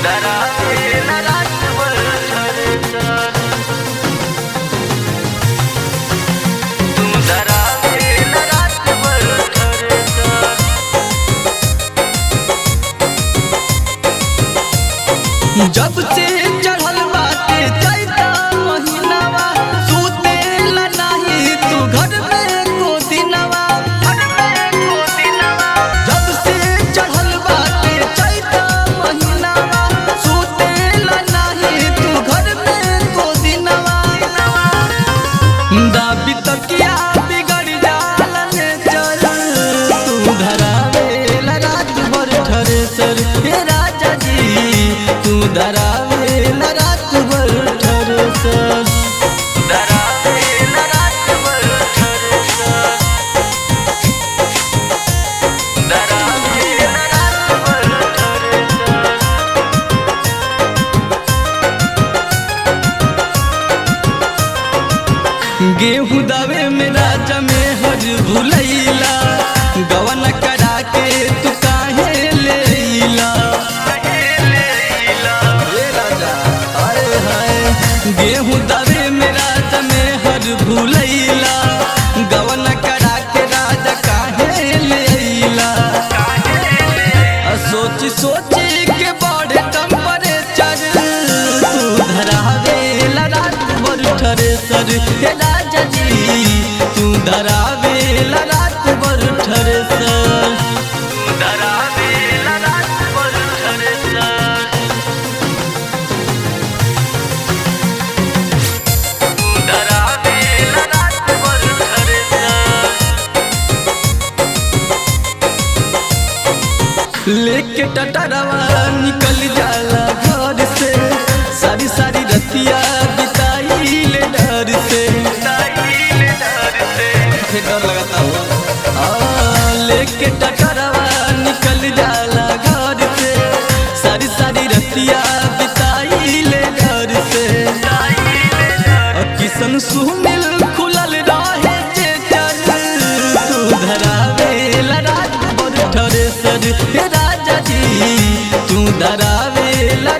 धरावेला रातभर ठरेसर, तू धरावेला रातभर ठरेसर। जब से चढ़ल बाटे चैता महीनावा, सुतेला नाही तू घर में को दिनवा, घर में को दिनवा। जब से चढ़ल बाटे चैता महीनावा, सुतेला नाही तू घर में को दिनवा। दाबी तकिया बिगड़ जाला ने चल, तू धरावेला रात भर ठरेसर। हे राजा जी तू धरावेला रात भर ठरेसर, धरावेला रात भर ठरेसर, धरावेला रात भर ठरेसर। गेहूं दावे में राजा में हर भुलैला, गवन करा के तू काहे लेला। गेहूं दावे में राजा में हर भूलैला, गवन करा के राजा काहे लेला। सोच सोच के बड़े टेम्परेचर, तू धरावेला रात भर ठरेसर। हे राजा जी तू धरावेला रात भर ठरेसर, तू धरावेला रात भर ठरेसर, धरावेला रात भर ठरेसर। लेके टटरवा निकल जाला घर से, सारी सारी रतिया बिताई ले डर से, डर लगता हुआ। लेके टटरवा निकल जाला घर से, सारी सारी रतिया बिताई ले डर से। किसन सुमिल खुलल रहे चेचर, तू धरावेला रात भर ठरेसर। हे राजा जी तू धरावेला